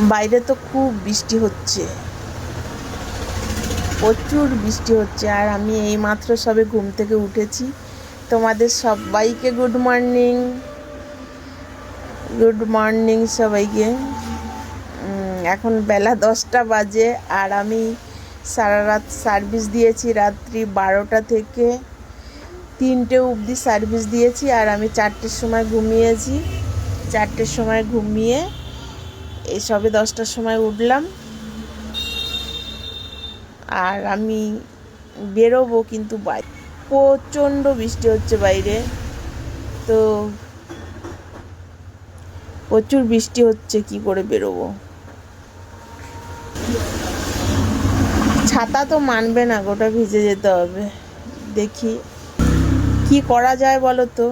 বাইরে তো খুব বৃষ্টি হচ্ছে, প্রচুর বৃষ্টি হচ্ছে। আর আমি এইমাত্র সবে ঘুম থেকে উঠেছি। তোমাদের সবাইকে গুড মর্নিং, গুড মর্নিং সবাইকে। এখন বেলা 10টা বাজে, আর আমি সারা রাত সার্ভিস দিয়েছি। রাত্রি 12টা থেকে 3টে অবধি সার্ভিস দিয়েছি। আর আমি 4টের সময় ঘুমিয়েছি। 4টের সময় ঘুমিয়ে এই সবে 10টার সময় উঠলাম। আর আমি বেরোবো, কিন্তু প্রচণ্ড বৃষ্টি হচ্ছে বাইরে। তো প্রচুর বৃষ্টি হচ্ছে, কি করে বেরোবো? ছাতা তো মানবে না, গোটা ভিজে যেতে হবে। দেখি কি করা যায় বলো তো।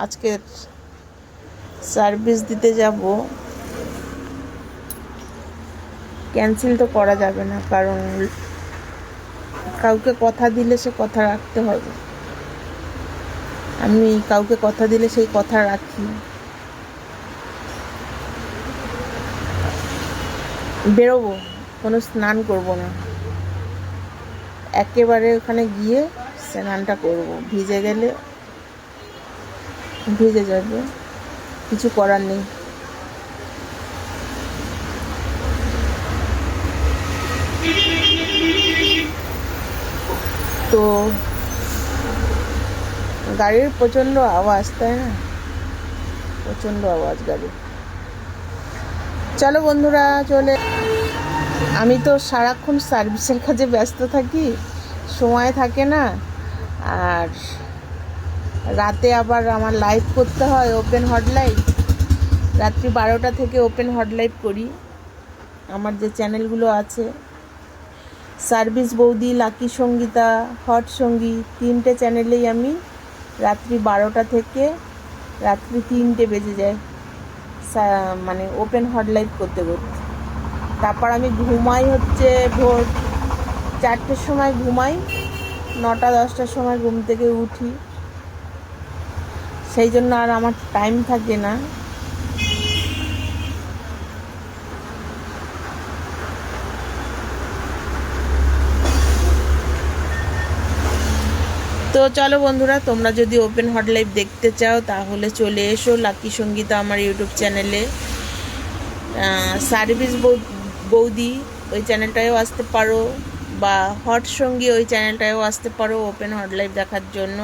আজকে সার্ভিস দিতে যাব, ক্যান্সেল তো করা যাবে না, কারণ কাউকে কথা দিলে সে কথা রাখতে হবে। আমি কাউকে কথা দিলে সেই কথা রাখি। বেরোবো, কোনো স্নান করব না, একেবারে ওখানে গিয়ে স্নানটা করব। ভিজে গেলে ভিজে যাবে, কিছু করার নেই। তো গাড়ির প্রচণ্ড আওয়াজ, তাই না? প্রচণ্ড আওয়াজ গাড়ির। চলো বন্ধুরা, আমি তো সারাক্ষণ সার্ভিসের কাজে ব্যস্ত থাকি, সময় থাকে না। আর রাতে আবার আমার লাইভ করতে হয়, ওপেন হট লাইভ। রাত্রি 12টা থেকে ওপেন হট লাইভ করি। আমার যে চ্যানেলগুলো আছে, সার্ভিস বৌদি, লাকি সঙ্গীতা, হট সঙ্গী, 3টে চ্যানেলেই আমি রাত্রি 12টা থেকে রাত্রি 3টে বেজে যায় মানে ওপেন হট লাইভ করতে করতে। তারপর আমি ঘুমাই হচ্ছে ভোর 4টের সময় ঘুমাই, 9টা 10টার সময় ঘুম থেকে উঠি। সেই জন্য আর আমার টাইম থাকে না। তো চলো বন্ধুরা, তোমরা যদি ওপেন হট লাইভ দেখতে চাও তাহলে চলে এসো লাকি সঙ্গীতা আমার ইউটিউব চ্যানেলে। সার্ভিস বৌদি ওই চ্যানেলটায়ও আসতে পারো, বা হট সঙ্গী ওই চ্যানেলটায়ও আসতে পারো ওপেন হট লাইভ দেখার জন্য।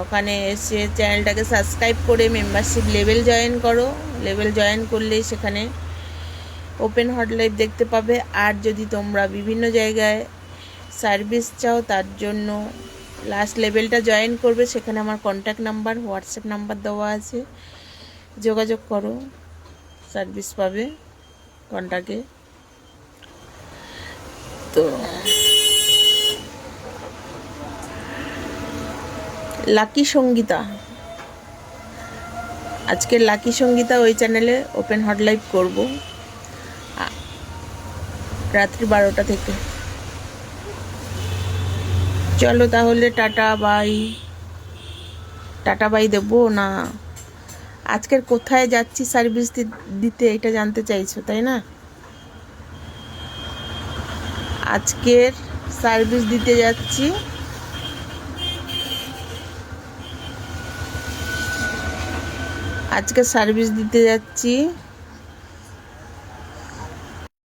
ওখানে এসে চ্যানেলটাকে সাবস্ক্রাইব করে মেম্বারশিপ লেভেল জয়েন করো। লেভেল জয়েন করলেই সেখানে ওপেন হট লাইভ দেখতে পাবে। আর যদি তোমরা বিভিন্ন জায়গায় সার্ভিস চাও, তার জন্য লাস্ট লেভেলটা জয়েন করবে। সেখানে আমার কন্ট্যাক্ট নাম্বার, হোয়াটসঅ্যাপ নাম্বার দেওয়া আছে, যোগাযোগ করো, সার্ভিস পাবে কন্ট্যাক্টে। তো লাকি সঙ্গীতা, আজকে লাকি সঙ্গীতা ওই চ্যানেলে ওপেন হট লাইভ করব রাত্রি 12টা থেকে। চলো তাহলে, টাটা বাই। টাটা বাই দেবো না? আজকের কোথায় যাচ্ছি সার্ভিস দিতে, এটা জানতে চাইছো, তাই না? আজকের সার্ভিস দিতে যাচ্ছি আজকে সার্ভিস দিতে যাচ্ছি